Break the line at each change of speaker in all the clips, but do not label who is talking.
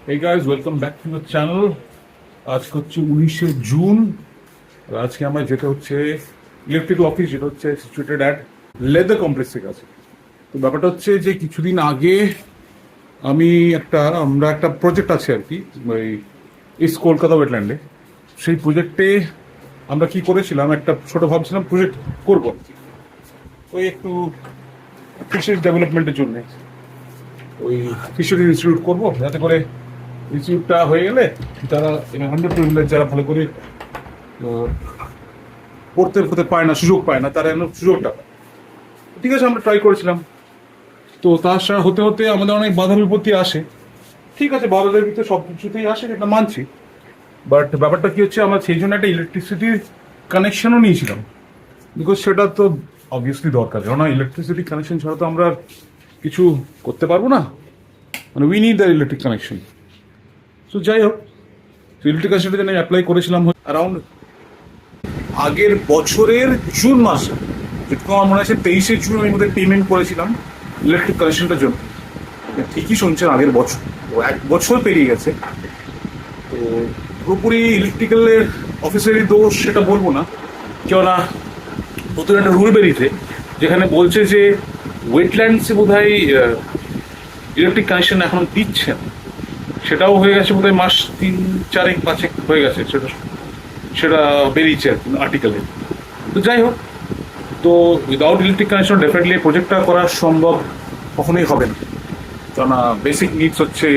Hey guys, welcome back to the channel. আজকে হচ্ছে 19শে June আর আজকে আমরা যেটা হচ্ছে ইলেকট্রিক্যাল অফিস, যেটা হচ্ছে সিচুয়েটেড অ্যাট লেদার কমপ্লেক্সের কাছে। তো ব্যাপারটা হচ্ছে যে কিছুদিন আগে আমরা একটা প্রজেক্ট আছে আর কি, ওই ইস্ট কলকাতা ওয়েটল্যান্ডে। সেই প্রজেক্টে আমরা কি করেছিলাম, একটা ছোট ভাবছিলাম প্রজেক্ট করব ওই একটু ফিশারিজ ডেভেলপমেন্টের জন্য, ওই ফিশারিজ ইনস্টিটিউট করবো, যাতে করে ইনস্টিটিউটটা হয়ে গেলে যারা আন্ডারপ্রিভিলেজ, যারা ভালো করে পড়তে পায় না, সুযোগ পায় না, তারা যেন সুযোগটা পায়। ঠিক আছে, আমরা ট্রাই করেছিলাম। তো তার সাথে হতে হতে আমাদের অনেক বাধা বিপত্তি আসে। ঠিক আছে, বাধাদের ভিতরে সব কিছুতেই আসে, এটা মানছি। বাট ব্যাপারটা কি হচ্ছে, আমরা সেই জন্য একটা ইলেকট্রিসিটির কানেকশনও নিয়েছিলাম, বিকজ সেটা তো অবভিয়াসলি দরকার, কেননা ইলেকট্রিসিটি কানেকশন ছাড়া তো আমরা কিছু করতে পারবো না, মানে we need the electric connection. তো যাই হোক, ইলেকট্রিক কানেকশনটা যেন অ্যাপ্লাই করেছিলাম অ্যারাউন্ড আগের বছরের জুন মাসে, যেটুকু আমার মনে আছে 23শে জুন আমি মধ্যে পেমেন্ট করেছিলাম ইলেকট্রিক কানেকশনটার জন্য। ঠিকই শুনছেন, আগের বছর, তো 1 বছর পেরিয়ে গেছে। তো পুরোপুরি ইলেকট্রিক্যালের অফিসেরই দোষ সেটা বলবো না, কেননা নতুন একটা রুল বেরিয়েছে যেখানে বলছে যে ওয়েটল্যান্ডসে বোধ হয় ইলেকট্রিক কানেকশন এখন দিচ্ছে না। সেটাও হয়ে গেছে বোধ হয় মাস 3-4-5 হয়ে গেছে, সেটা বেরিয়েছে আর কি আর্টিকেলে। তো যাই হোক, তো উইদাউট ইলেকট্রিক কানেকশন ডেফিনেটলি এই প্রজেক্টটা করা সম্ভব কখনোই হবে না, কেননা বেসিক নিডস হচ্ছে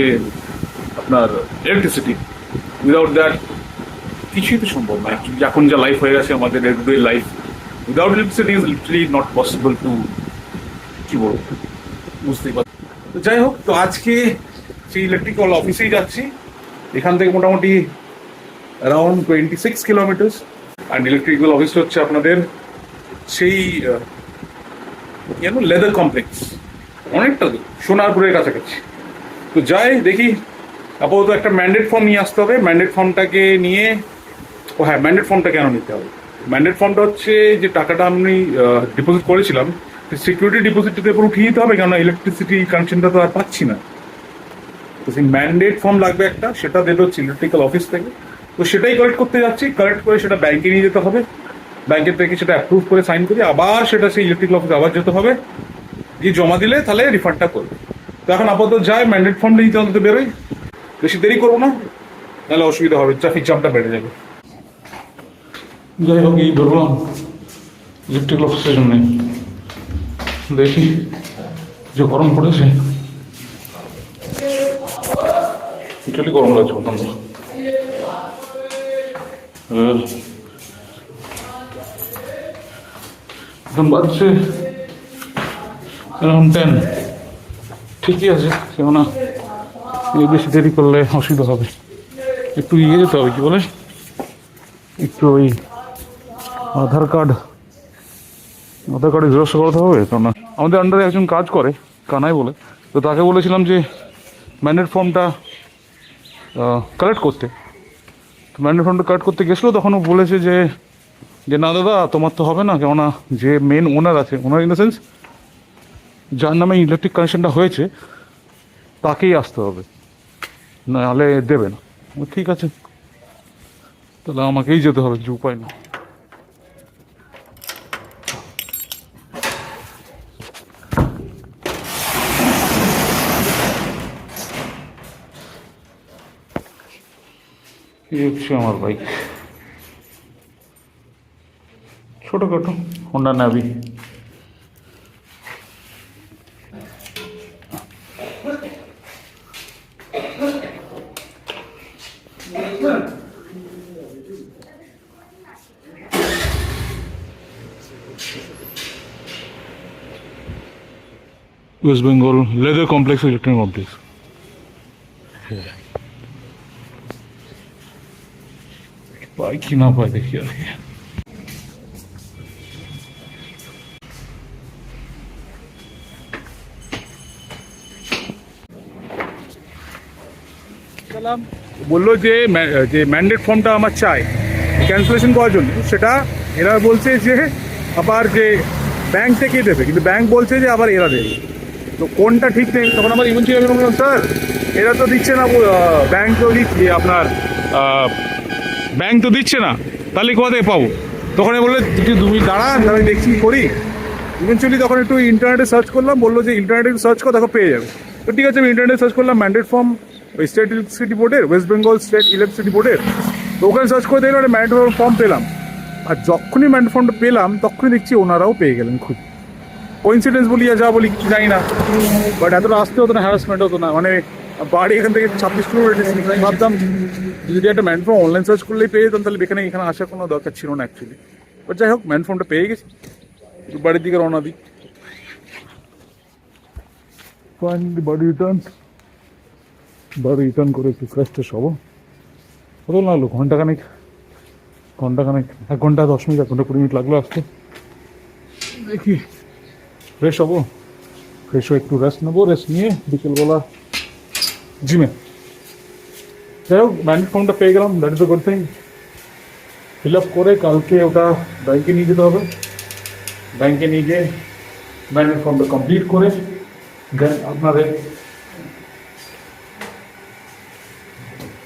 আপনার ইলেকট্রিসিটি। উইদাউট দ্যাট কিছুই তো সম্ভব না। এখন যা লাইফ হয়ে গেছে আমাদের everyday life, without electricity is literally not possible to, কি বলবো, বুঝতেই পারছি। তো যাই হোক, তো আজকে সেই ইলেকট্রিক্যাল অফিসেই যাচ্ছি। এখান থেকে মোটামুটি অ্যারাউন্ড 26 কিলোমিটার্স। অ্যান্ড ইলেকট্রিক্যাল অফিসটা হচ্ছে আপনাদের সেই লেদার কমপ্লেক্স, অনেকটা দূর, সোনারপুরের কাছাকাছি। তো যাই দেখি, আপাতত একটা ম্যান্ডেট ফর্ম নিয়ে আসতে হবে। ম্যান্ডেট ফর্মটাকে নিয়ে, ম্যান্ডেট ফর্মটা কেন নিতে হবে? ম্যান্ডেট ফর্মটা হচ্ছে যে টাকাটা আমি ডিপোজিট করেছিলাম, সিকিউরিটি ডিপোজিটটাতে পুরো উঠিয়ে দিতে হবে, কেননা ইলেকট্রিসিটি কানেকশনটা তো আর পাচ্ছি না। তো সেই ম্যান্ডেট ফর্ম লাগবে একটা, সেটা দেবে হচ্ছে ইলেকট্রিক্যাল অফিস থেকে। তো সেটাই কালেক্ট করতে যাচ্ছি। কালেক্ট করে সেটা ব্যাংকে নিয়ে যেতে হবে, ব্যাংকের থেকে সেটা অ্যাপ্রুভ করে সাইন করে আবার সেটা সেই ইলেকট্রিক্যাল অফিসে আবার যেতে হবে, গিয়ে জমা দিলে তাহলে রিফান্ডটা করবে। তো এখন আপাতত যাই, ম্যান্ডেট ফর্মটা নিতে অন্তত বেরোই, বেশি দেরি করবো না, তাহলে অসুবিধা হবে, ট্রাফিক জ্যামটা বেড়ে যাবে। যাই হোক, এই বেরোলাম ইলেকট্রিক্যাল অফিসের জন্য। দেখি যে গরম পড়েছে, ইটালি গরম লাগছে প্রথম। এখন বাজছে এরকম 10। ঠিকই আছে, কেননা বেশি দেরি করলে অসুবিধা হবে। একটু ইয়ে যেতে হবে, কি বলে, একটু ওই আধার কার্ডে জেরক্স করাতে হবে। কেননা আমাদের আন্ডারে একজন কাজ করে, কানাই বলে, তো তাকে বলেছিলাম যে ম্যান্ডেট ফর্মটা কালেক্ট করতে। তো ম্যান্ডেট ফর্মটা কালেক্ট করতে গেছিলো, তখন ও বলেছে যে না দাদা, তোমার তো হবে না, কেননা যে মেন ওনার আছে, ওনার ইন দ্য সেন্স যার নামে ইলেকট্রিক কানেকশনটা হয়েছে তাকেই আসতে হবে, নাহলে দেবে না। ঠিক আছে, তাহলে আমাকেই যেতে হবে, কিছু উপায় না। এই হচ্ছে আমার বাইক, ছোটোখাটো Honda Navi. West Bengal leather complex, electric complex. পাই কি না পাই দেখি আর কি। বললো যে ম্যান্ডেট ফর্মটা আমার চাই ক্যান্সেলেশন করার জন্য, সেটা এরা বলছে যে আবার যে ব্যাংক থেকেই দেবে, কিন্তু ব্যাংক বলছে যে আবার এরা দেবে। তো কোনটা ঠিক নেই। তখন আমার ইভেন ছিল, স্যার এরা তো দিচ্ছে না, ব্যাংক তো দিচ্ছে আপনার, ব্যাংক তো দিচ্ছে না, তাহলে কোথা থেকে পাবো? তখন আমি বললো তুই 2 মিনিট দাঁড়ান, আমি দেখছি কি করি। ইভেনচুয়ালি তখন একটু ইন্টারনেটে সার্চ করলাম, বললো যে ইন্টারনেটে সার্চ কর, দেখো পেয়ে যাবে। তো ঠিক আছে, আমি ইন্টারনেটে সার্চ করলাম ম্যান্ডেট ফর্ম স্টেট ইলেকট্রিসিটি বোর্ডের, ওয়েস্ট বেঙ্গল স্টেট ইলেকট্রিসিটি বোর্ডের। তো ওখানে সার্চ করে দেখলাম একটা ম্যান্ডেট ফর্ম পেলাম। আর যখনই ম্যান্ডেট ফর্মটা পেলাম তখনই দেখছি ওনারাও পেয়ে গেলেন। খুব কোইন্সিডেন্স বলি যা বলি কিছু জানি না, বাট এতটা আসতে হতো না, হ্যারাসমেন্ট হতো না। মানে বাড়ি এখান থেকে 26 কিলোমিটার, ভাবতাম যদি একটা ম্যান্ড ফর্ম অনলাইন সার্চ করলেই পেয়ে যেতাম, তাহলে এখানে আসার কোনো দরকার ছিল না অ্যাকচুয়ালি। বাট যাই হোক, ম্যান্ড ফর্মটা পেয়ে গেছি, বাড়ির দিকে রওনা দিই। বাড়ি রিটার্ন করে একটু ফ্রেশ ট্রেশ হবো। কত লাগলো? ঘন্টাখানেক, 1 ঘন্টা 10 মিনিট, 1 ঘন্টা 20 মিনিট লাগলো আসতে। দেখি ফ্রেশ হবো, ফ্রেশ হয়ে একটু রেস্ট নেবো, রেস্ট নিয়ে বিকেলবেলা জিমে। যাই হোক, ম্যান্ডেট ফর্মটা পেয়ে গেলাম, that is the good thing. Fill up করে কালকে ওটা ব্যাংকে নিয়ে যেতে হবে। ব্যাংকে নিয়ে গিয়ে ম্যান্ডেট ফর্মটা কমপ্লিট করে দেন আপনাদের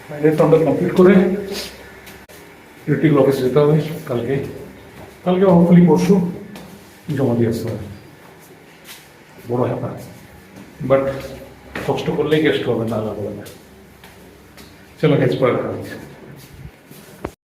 ম্যান্ডেট ফর্মটা কমপ্লিট করে ইলেকট্রিক্যাল অফিসে যেতে হবে কালকে হোপফুলি পরশু জমা দিয়ে আসতে হবে। বড় ব্যাপার, বাট কষ্ট করলেই কেষ্ট হবে, না লাগবে না। চলো, গেছ পরে।